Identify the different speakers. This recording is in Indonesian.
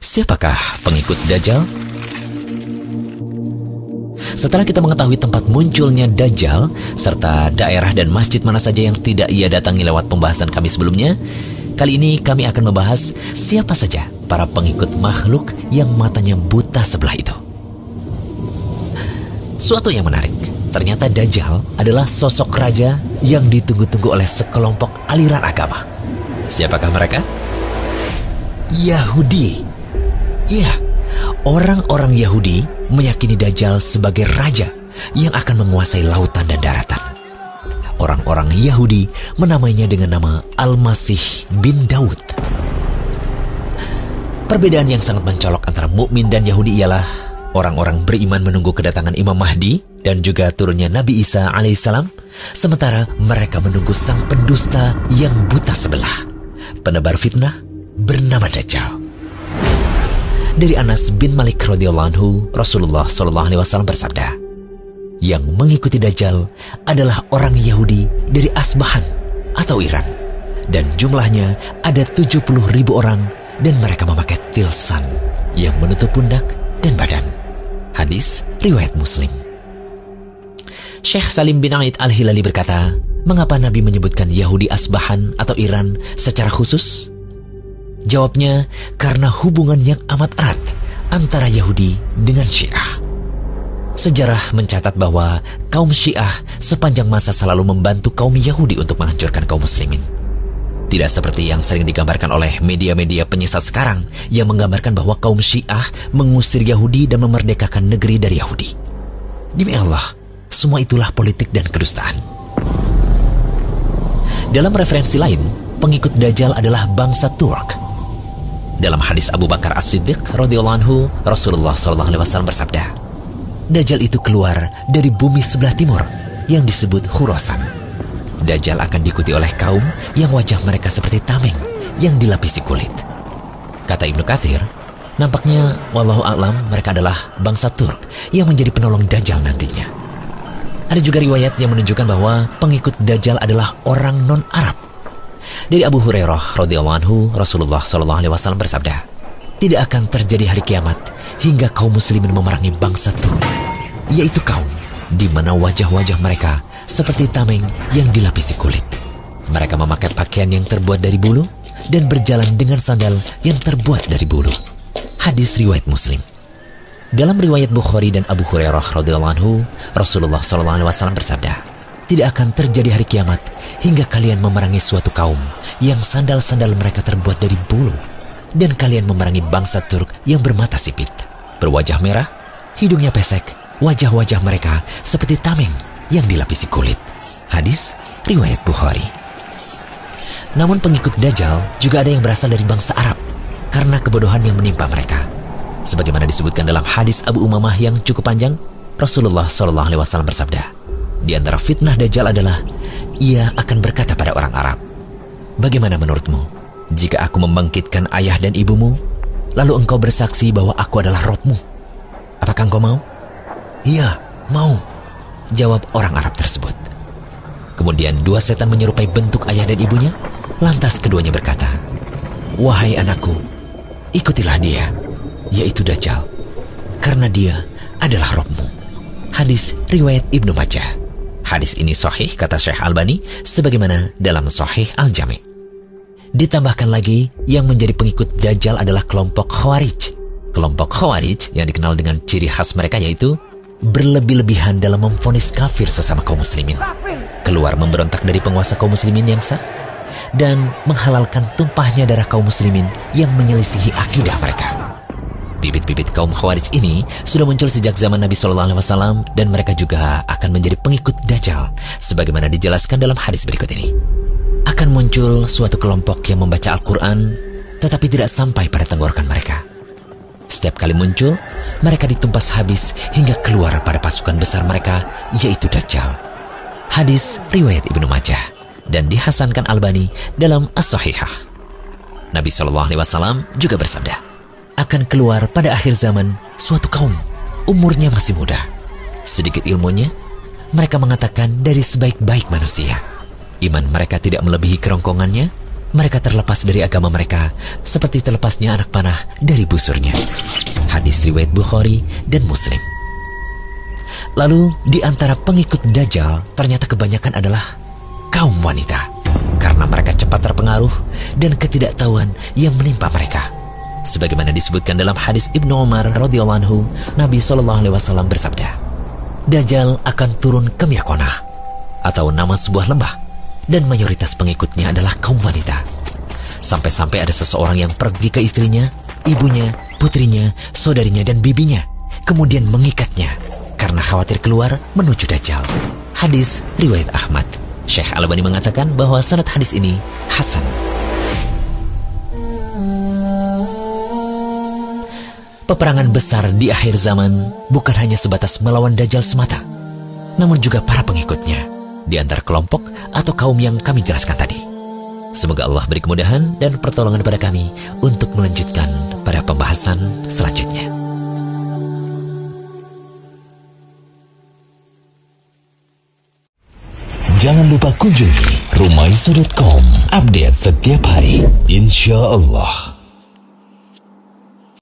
Speaker 1: Siapakah pengikut Dajjal? Setelah kita mengetahui tempat munculnya Dajjal, serta daerah dan masjid mana saja yang tidak ia datangi lewat pembahasan kami sebelumnya, kali ini kami akan membahas siapa saja para pengikut makhluk yang matanya buta sebelah itu. Suatu yang menarik, ternyata Dajjal adalah sosok raja yang ditunggu-tunggu oleh sekelompok aliran agama. Siapakah mereka? Yahudi. Ya, orang-orang Yahudi meyakini Dajjal sebagai raja yang akan menguasai lautan dan daratan. Orang-orang Yahudi menamainya dengan nama Al-Masih bin Daud. Perbedaan yang sangat mencolok antara mukmin dan Yahudi ialah orang-orang beriman menunggu kedatangan Imam Mahdi dan juga turunnya Nabi Isa alaihissalam, sementara mereka menunggu sang pendusta yang buta sebelah, penebar fitnah bernama Dajjal. Dari Anas bin Malik radhiyallahu anhu, Rasulullah SAW bersabda, yang mengikuti Dajjal adalah orang Yahudi dari Asbahan atau Iran, dan jumlahnya ada 70.000 orang, dan mereka memakai tilsan yang menutup pundak dan badan. Hadis riwayat Muslim. Syekh Salim bin Aid Al-Hilali berkata, mengapa Nabi menyebutkan Yahudi Asbahan atau Iran secara khusus? Jawabnya, karena hubungan yang amat erat antara Yahudi dengan Syiah. Sejarah mencatat bahwa kaum Syiah sepanjang masa selalu membantu kaum Yahudi untuk menghancurkan kaum muslimin. Tidak seperti yang sering digambarkan oleh media-media penyesat sekarang yang menggambarkan bahwa kaum Syiah mengusir Yahudi dan memerdekakan negeri dari Yahudi. Demi Allah, semua itulah politik dan kedustaan. Dalam referensi lain, pengikut Dajjal adalah bangsa Turk. Dalam hadis Abu Bakar As-Siddiq radhiyallahu anhu, Rasulullah SAW bersabda, Dajjal itu keluar dari bumi sebelah timur yang disebut Khurasan. Dajjal akan diikuti oleh kaum yang wajah mereka seperti tameng yang dilapisi kulit. Kata Ibnu Katsir, nampaknya wallahu a'lam mereka adalah bangsa Turk yang menjadi penolong Dajjal nantinya. Ada juga riwayat yang menunjukkan bahwa pengikut Dajjal adalah orang non-Arab. Dari Abu Hurairah radhiyallahu anhu, Rasulullah SAW bersabda, tidak akan terjadi hari kiamat hingga kaum muslimin memerangi bangsa Turk, yaitu kaum di mana wajah-wajah mereka seperti tameng yang dilapisi kulit. Mereka memakai pakaian yang terbuat dari bulu dan berjalan dengan sandal yang terbuat dari bulu. Hadis riwayat Muslim. Dalam riwayat Bukhari dan Abu Hurairah radhiyallahu anhu, Rasulullah SAW bersabda, tidak akan terjadi hari kiamat hingga kalian memerangi suatu kaum yang sandal-sandal mereka terbuat dari bulu, dan kalian memerangi bangsa Turk yang bermata sipit, berwajah merah, hidungnya pesek, wajah-wajah mereka seperti tameng yang dilapisi kulit. Hadis riwayat Bukhari. Namun pengikut Dajjal juga ada yang berasal dari bangsa Arab karena kebodohan yang menimpa mereka. Sebagaimana disebutkan dalam hadis Abu Umamah yang cukup panjang, Rasulullah SAW bersabda, di antara fitnah Dajjal adalah ia akan berkata pada orang Arab, bagaimana menurutmu jika aku membangkitkan ayah dan ibumu, lalu engkau bersaksi bahwa aku adalah Robmu? Apakah engkau mau? Iya, mau, jawab orang Arab tersebut. Kemudian dua setan menyerupai bentuk ayah dan ibunya, lantas keduanya berkata, wahai anakku, ikutilah dia, yaitu Dajjal, karena dia adalah Robmu. Hadis riwayat Ibnu Majah. Hadis ini sahih kata Syekh Albani sebagaimana dalam Sahih Al-Jami'. Ditambahkan lagi, yang menjadi pengikut Dajjal adalah kelompok Khawarij. Kelompok Khawarij yang dikenal dengan ciri khas mereka yaitu berlebih-lebihan dalam memvonis kafir sesama kaum muslimin, keluar memberontak dari penguasa kaum muslimin yang sah, dan menghalalkan tumpahnya darah kaum muslimin yang menyelisihi akidah mereka. Bibit-bibit kaum Khawarij ini sudah muncul sejak zaman Nabi SAW, dan mereka juga akan menjadi pengikut Dajjal sebagaimana dijelaskan dalam hadis berikut ini. Akan muncul suatu kelompok yang membaca Al-Quran tetapi tidak sampai pada tenggorokan mereka. Setiap kali muncul, mereka ditumpas habis hingga keluar pada pasukan besar mereka, yaitu Dajjal. Hadis riwayat Ibnu Majah dan dihasankan Albani dalam As-Sahihah. Nabi SAW juga bersabda, akan keluar pada akhir zaman suatu kaum, umurnya masih muda, sedikit ilmunya, mereka mengatakan dari sebaik-baik manusia. Iman mereka tidak melebihi kerongkongannya, mereka terlepas dari agama mereka seperti terlepasnya anak panah dari busurnya. Hadis riwayat Bukhari dan Muslim. Lalu di antara pengikut Dajjal ternyata kebanyakan adalah kaum wanita, karena mereka cepat terpengaruh dan ketidaktahuan yang menimpa mereka. Sebagaimana disebutkan dalam hadis Ibnu Umar radhiyallahu anhu, Nabi SAW bersabda, Dajjal akan turun ke Mirkonah, atau nama sebuah lembah, dan mayoritas pengikutnya adalah kaum wanita. Sampai-sampai ada seseorang yang pergi ke istrinya, ibunya, putrinya, saudarinya, dan bibinya, kemudian mengikatnya karena khawatir keluar menuju Dajjal. Hadis riwayat Ahmad. Syekh Al-Albani mengatakan bahwa sanad hadis ini hasan. Peperangan besar di akhir zaman bukan hanya sebatas melawan Dajjal semata, namun juga para pengikutnya di antara kelompok atau kaum yang kami jelaskan tadi. Semoga Allah beri kemudahan dan pertolongan pada kami untuk melanjutkan pada pembahasan selanjutnya.
Speaker 2: Jangan lupa kunjungi rumaiso.com, update setiap hari, insya Allah.